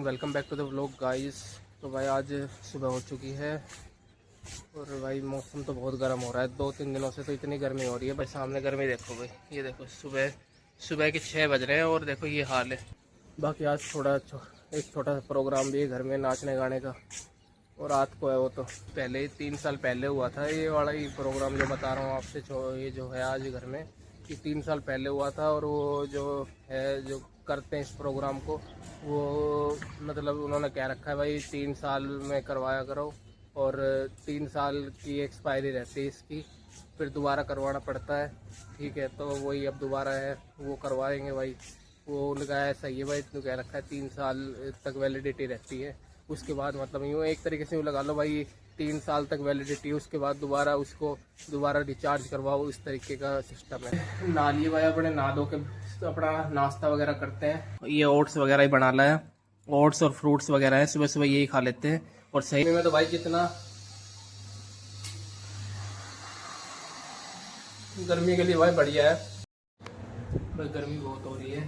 Welcome back to the vlog guys. तो भाई आज सुबह हो चुकी है और भाई मौसम तो बहुत गर्म हो रहा है। 2-3 दिनों से तो इतनी गर्मी हो रही है भाई। सामने गर्मी देखो भाई, ये देखो सुबह के 6 बज रहे हैं और देखो ये हाल है। बाकी आज एक छोटा सा प्रोग्राम भी है घर में, नाचने गाने का। और रात को है वो तो पहले ही 3 साल पहले हुआ था ये वाला ही प्रोग्राम जो बता रहा हूँ आपसे। ये जो है आज घर में, ये 3 साल पहले हुआ था। और वो जो है जो करते हैं इस प्रोग्राम को, वो मतलब उन्होंने क्या रखा है भाई, 3 साल में करवाया करो और 3 साल की एक्सपायरी रहती है इसकी, फिर दोबारा करवाना पड़ता है। ठीक है, तो वही अब दोबारा है वो करवाएंगे भाई। वो उनका ऐसा ही है भाई, इतना क्या रखा है 3 साल तक वैलिडिटी रहती है। उसके बाद मतलब यूँ एक तरीके से यूँ लगा लो भाई, 3 साल तक वैलिडिटी, उसके बाद दोबारा रिचार्ज करवाओ, इस तरीके का सिस्टम है। नहा लिए भाई अपने, नहा धो के अपना नाश्ता वगैरह करते हैं। ये ओट्स वगैरह ही बना लाया, ओट्स और फ्रूट्स वगैरह है, सुबह सुबह यही खा लेते हैं। और सही में तो भाई जितना गर्मी के लिए भाई बढ़िया है भाई। गर्मी बहुत हो रही है,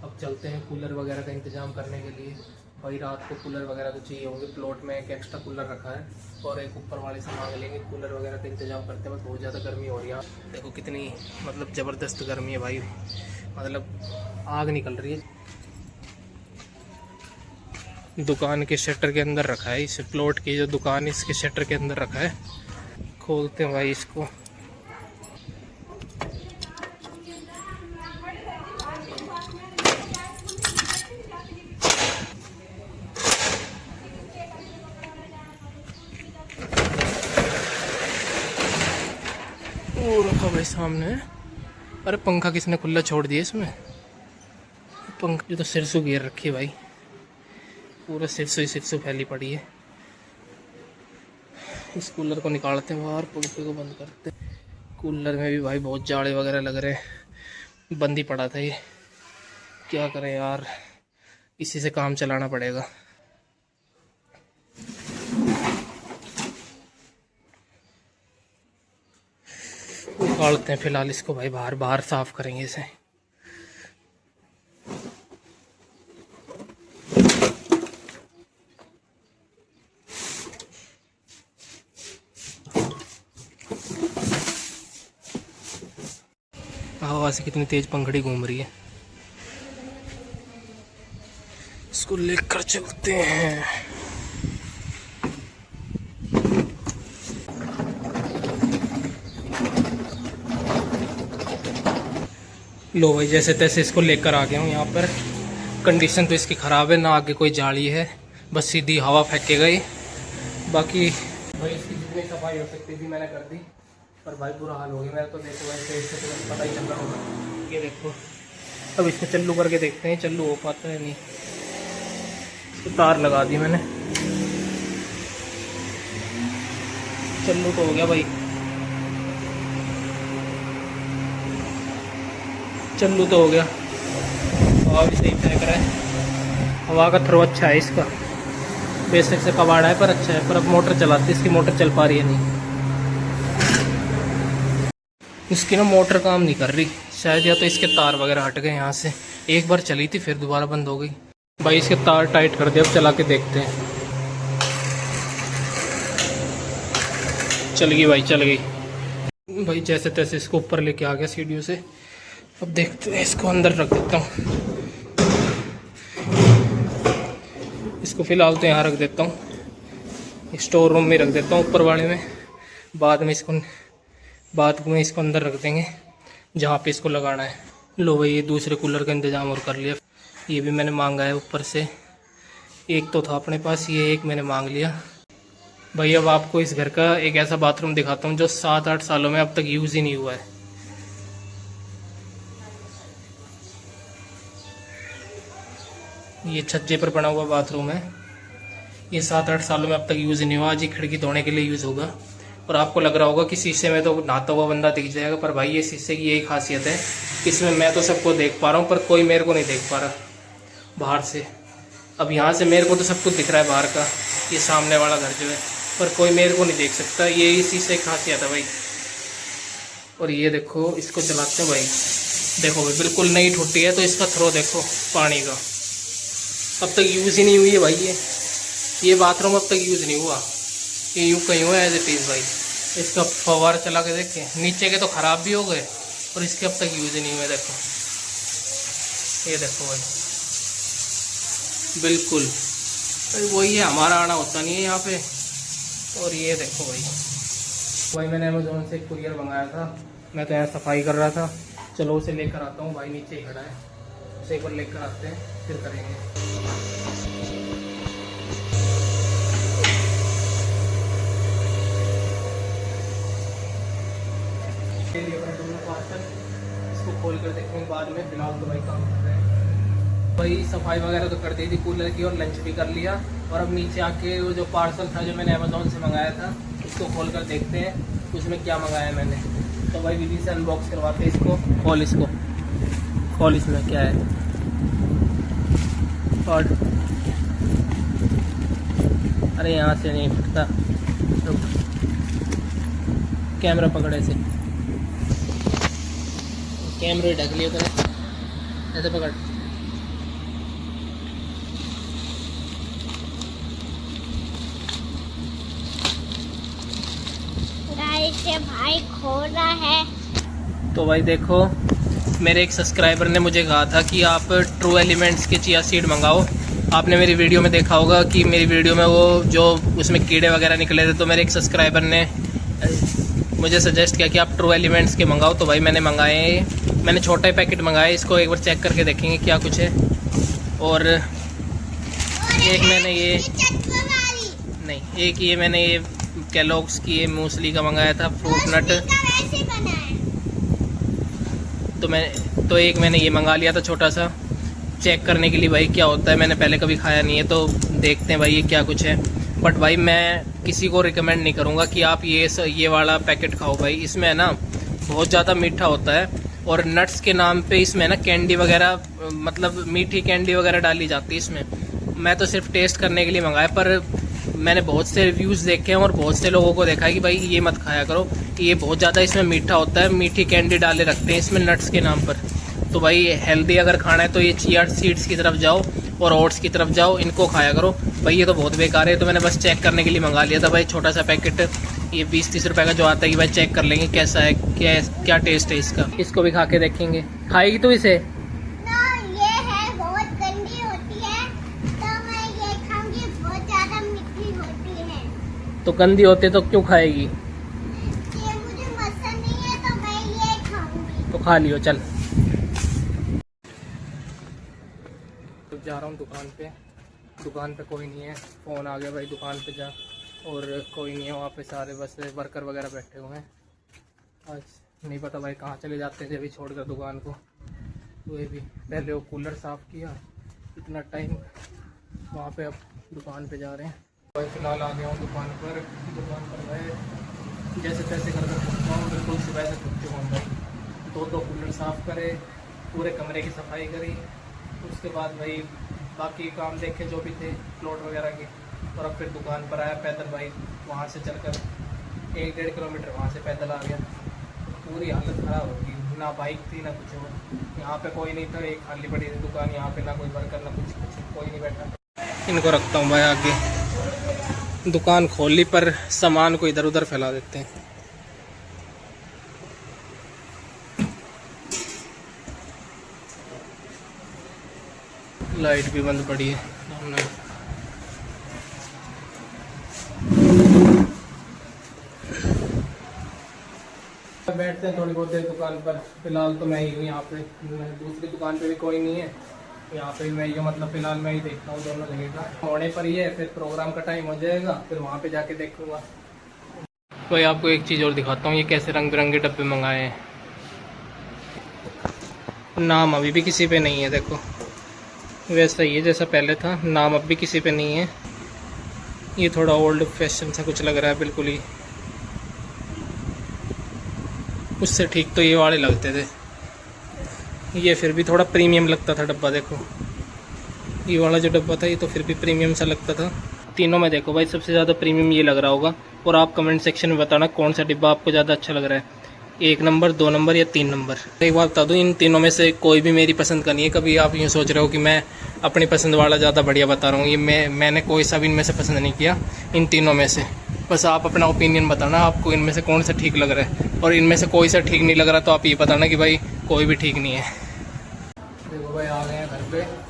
अब चलते हैं कूलर वगैरह का इंतजाम करने के लिए भाई। रात को कूलर वगैरह तो चाहिए होंगे, प्लॉट में एक एक्स्ट्रा कूलर रखा है और एक ऊपर वाले से मांग लेंगे। कूलर वगैरह का इंतजाम करते हैं, बहुत ज़्यादा गर्मी हो रही है। देखो कितनी मतलब ज़बरदस्त गर्मी है भाई, मतलब आग निकल रही है। दुकान के शटर के अंदर रखा है, इस प्लॉट की जो दुकान है इसके शटर के अंदर रखा है। खोलते हैं भाई इसको। वो रखा भाई सामने। अरे पंखा किसने खुला छोड़ दिया इसमें? पंखे तो सिरसों घेर रखी है भाई, पूरा सिरसों फैली पड़ी है। इस कूलर को निकालते हैं बाहर, पंखे को बंद करते हैं। कूलर में भी भाई बहुत जाड़े वगैरह लग रहे हैं, बंद ही पड़ा था ये। क्या करें यार, इसी से काम चलाना पड़ेगा। निकालते हैं फिलहाल इसको भाई, बाहर साफ करेंगे इसे। हवा से कितनी तेज पंखड़ी घूम रही है, इसको लेकर चलते हैं। लो भाई, जैसे तैसे इसको लेकर आ गया हूँ यहाँ पर। कंडीशन तो इसकी ख़राब है, ना आगे कोई जाली है, बस सीधी हवा फेंकेगा ही। बाकी भाई इसकी जितनी सफाई हो सकती थी मैंने कर दी, पर भाई बुरा हाल हो गया मेरा तो। देखो भाई इससे तो पता ही चल रहा होगा, ये देखो। अब इसको चल्लू करके देखते हैं, चल्लू हो पाता है नहीं। तो तार लगा दी मैंने, चल्लू तो हो गया भाई, चल्लू तो हो गया। हवा भी सही फेंक रहा है, हवा का थ्रो अच्छा है इसका। बेशक से कबाड़ा है पर अच्छा है। पर अब मोटर चलाती है, इसकी मोटर चल पा रही है नहीं, इसकी ना मोटर काम नहीं कर रही शायद, या तो इसके तार वगैरह हट गए यहाँ से। एक बार चली थी फिर दोबारा बंद हो गई भाई। इसके तार टाइट कर दिए, अब चला के देखते हैं। चल गई भाई, चल गई भाई। जैसे तैसे इसको ऊपर लेके आ गया सीढ़ियों से। अब देखते हैं, इसको अंदर रख देता हूँ। इसको फिलहाल तो यहाँ रख देता हूँ, स्टोर रूम में रख देता हूँ ऊपर वाले में। बाद में इसको अंदर रख देंगे जहाँ पे इसको लगाना है। लो भाई, ये दूसरे कूलर का इंतज़ाम और कर लिया। ये भी मैंने मांगा है ऊपर से, एक तो था अपने पास, ये एक मैंने मांग लिया भाई। अब आपको इस घर का एक ऐसा बाथरूम दिखाता हूँ जो 7-8 सालों में अब तक यूज़ ही नहीं हुआ है। ये छज्जे पर बना हुआ बाथरूम है, ये 7-8 सालों में अब तक यूज़ नहीं हुआ। आज ही खिड़की धोने के लिए यूज़ होगा। और आपको लग रहा होगा कि शीशे में तो नहाता हुआ बंदा दिख जाएगा, पर भाई ये शीशे की यही खासियत है, इसमें मैं तो सबको देख पा रहा हूँ पर कोई मेरे को नहीं देख पा रहा बाहर से। अब यहाँ से मेरे को तो सब कुछ दिख रहा है बाहर का, ये सामने वाला घर जो है, पर कोई मेरे को नहीं देख सकता। यही शीशे की खासियत है भाई। और ये देखो, इसको चलाते हैं भाई, देखो भाई बिल्कुल नई टूटी है, तो इसका थ्रो देखो पानी का, अब तक यूज़ ही नहीं हुई है भाई। ये बाथरूम अब तक यूज़ नहीं हुआ, ये यूँ कहीं हुआ एज इट इज़ भाई। इसका फव्वारा चला के देखें, नीचे के तो ख़राब भी हो गए और इसके अब तक यूज़ ही नहीं हुए। देखो ये देखो भाई, बिल्कुल वही है, हमारा आना होता नहीं है यहाँ पे। और ये देखो भाई मैंने अमेज़ोन से एक कुरियर मंगाया था, मैं तो यहाँ सफाई कर रहा था। चलो उसे लेकर आता हूँ, भाई नीचे ही खड़ा है, उसे एक बार लेकर आते हैं फिर करेंगे। पार्सल इसको खोल कर देखेंगे बाद में, फिलहाल तो भाई काम कर रहे हैं। भाई सफाई वगैरह तो कर दी थी कूलर की और लंच भी कर लिया, और अब नीचे आके वो जो पार्सल था जो मैंने अमेज़ोन से मंगाया था उसको खोल कर देखते हैं उसमें क्या मंगाया मैंने। तो भाई विधि से अनबॉक्स करवाते हैं इसको। खोल इसको, खोल इसमें क्या है। और अरे यहाँ से नहीं फटता, कैमरा पकड़े से, कैमरे ढक लिए तो ऐसे पकड़। से भाई खोल रहा है। तो भाई देखो, मेरे एक सब्सक्राइबर ने मुझे कहा था कि आप ट्रू एलिमेंट्स के चिया सीड मंगाओ। आपने मेरी वीडियो में देखा होगा कि मेरी वीडियो में वो जो उसमें कीड़े वगैरह निकले थे, तो मेरे एक सब्सक्राइबर ने मुझे सजेस्ट किया कि आप ट्रू एलिमेंट्स के मंगाओ। तो भाई मैंने मंगाए, मैंने छोटा पैकेट मंगाया, इसको एक बार चेक करके देखेंगे क्या कुछ है। और एक मैंने ये नहीं, एक ये मैंने ये कैलॉग्स की ये मूसली का मंगाया था, फ्रूट नट। तो एक मैंने ये मंगा लिया था छोटा सा, चेक करने के लिए भाई क्या होता है। मैंने पहले कभी खाया नहीं है, तो देखते हैं भाई ये क्या कुछ है। बट भाई मैं किसी को रिकमेंड नहीं करूँगा कि आप ये वाला पैकेट खाओ भाई। इसमें है ना बहुत ज़्यादा मीठा होता है, और नट्स के नाम पे इसमें ना कैंडी वगैरह, मतलब मीठी कैंडी वगैरह डाली जाती है इसमें। मैं तो सिर्फ टेस्ट करने के लिए मंगाया, पर मैंने बहुत से रिव्यूज़ देखे हैं और बहुत से लोगों को देखा है कि भाई ये मत खाया करो, ये बहुत ज़्यादा इसमें मीठा होता है, मीठी कैंडी डाले रखते हैं इसमें नट्स के नाम पर। तो भाई हेल्दी अगर खाना है तो ये चिया सीड्स की तरफ जाओ और ओट्स की तरफ जाओ, इनको खाया करो भाई। ये तो बहुत बेकार है, तो मैंने बस चेक करने के लिए मंगा लिया था भाई छोटा सा पैकेट। ये 20-30 रुपये का जो आता है कि भाई चेक कर लेंगे कैसा है, क्या टेस्ट है इसका। इसको भी खा के देखेंगे। खाएगी तो इसे? तो गंदी होते तो क्यों खाएगी? ये मुझे पसंद नहीं है तो मैं ये खाऊंगी। तो खा लियो चल। तो जा रहा हूँ दुकान पे कोई नहीं है। फ़ोन आ गया भाई दुकान पे जा, और कोई नहीं है वहाँ पे, सारे बस वर्कर वगैरह बैठे हुए हैं। आज नहीं पता भाई कहाँ चले जाते थे अभी छोड़कर दुकान को। तो ये भी पहले वो कूलर साफ़ किया, इतना टाइम वहाँ पे, अब दुकान पे जा रहे हैं भाई। फिलहाल आ गया हूँ दुकान पर भाई जैसे तैसे कर सकता हूँ, बिल्कुल सुबह से थक चुका हूँ भाई। 2 कूलर साफ़ करे, पूरे कमरे की सफाई करी, उसके बाद भाई बाकी काम देखे जो भी थे प्लॉट वगैरह के, और अब फिर दुकान पर आया पैदल भाई। वहाँ से चलकर 1-1.5 किलोमीटर वहाँ से पैदल आ गया। पूरी हालत ख़राब हो गई, ना बाइक थी ना कुछ और। यहाँ पे कोई नहीं था, एक खाली पड़ी थी दुकान, यहाँ पे ना कोई वर्कर ना कुछ कोई नहीं बैठा। इनको रखता हूँ भाई आगे। दुकान खोल ली पर सामान को इधर उधर फैला देते हैं। लाइट भी बंद पड़ी है। बैठते हैं थोड़ी बहुत देर दुकान पर। फिलहाल तो मैं ही हूँ यहाँ पे, दूसरी दुकान पे भी कोई नहीं है, यहाँ पे मैं ये मतलब फ़िलहाल मैं ही देखता हूँ दोनों जगह का। होने पर ही है, फिर प्रोग्राम का टाइम हो जाएगा, फिर वहाँ पे जाके देखूँगा। भाई आपको एक चीज़ और दिखाता हूँ, ये कैसे रंग बिरंगे डब्बे मंगाए हैं। नाम अभी भी किसी पे नहीं है, देखो वैसा ही है जैसा पहले था, नाम अब भी किसी पे नहीं है। ये थोड़ा ओल्ड फैशन सा कुछ लग रहा है बिल्कुल ही। उससे ठीक तो ये वाले लगते थे, ये फिर भी थोड़ा प्रीमियम लगता था डब्बा। देखो ये वाला जो डब्बा था ये तो फिर भी प्रीमियम सा लगता था। तीनों में देखो भाई सबसे ज़्यादा प्रीमियम ये लग रहा होगा, और आप कमेंट सेक्शन में बताना कौन सा डिब्बा आपको ज़्यादा अच्छा लग रहा है। 1 नंबर, 2 नंबर या 3 नंबर। एक बात बता दूँ, इन तीनों में से कोई भी मेरी पसंद का नहीं है। कभी आप यूँ सोच रहे हो कि मैं अपनी पसंद वाला ज़्यादा बढ़िया बता रहा हूँ, ये मैंने कोई सा भी इनमें से पसंद नहीं किया, इन तीनों में से। बस आप अपना ओपिनियन बताना आपको इनमें से कौन सा ठीक लग रहा है, और इनमें से कोई सा ठीक नहीं लग रहा तो आप ये बताना कि भाई कोई भी ठीक नहीं है। देखो भाई आ गए हैं घर पे।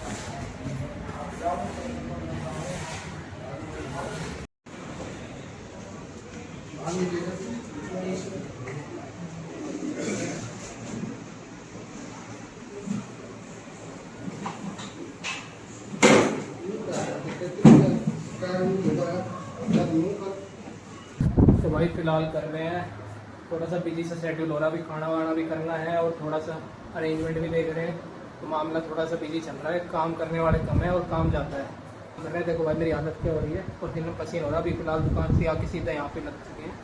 तो भाई फिलहाल कर रहे हैं, थोड़ा सा बिजी सा शेड्यूल हो रहा है, अभी खाना वाना भी करना है और थोड़ा सा अरेंजमेंट भी देख रहे हैं, तो मामला थोड़ा सा बिजी चल रहा है। काम करने वाले कम है और काम जाता है। कर रहे देखो भाई मेरी हालत क्या हो रही है, और दिन में पसीना हो रहा है। अभी फिलहाल दुकान से आके सीधा यहाँ पे लग चुके हैं।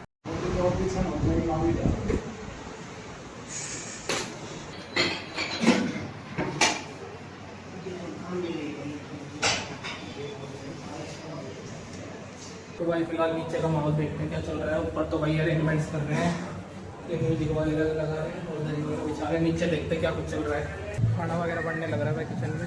तो भाई फिलहाल नीचे का माहौल देखते हैं क्या चल रहा है। ऊपर तो भाई अरेंजमेंट्स कर रहे हैं, ये म्यूजिक वाले लगा रहे हैं और उधर बेचारे नीचे देखते हैं क्या कुछ चल रहा है। खाना वगैरह बनने लग रहा है भाई किचन में।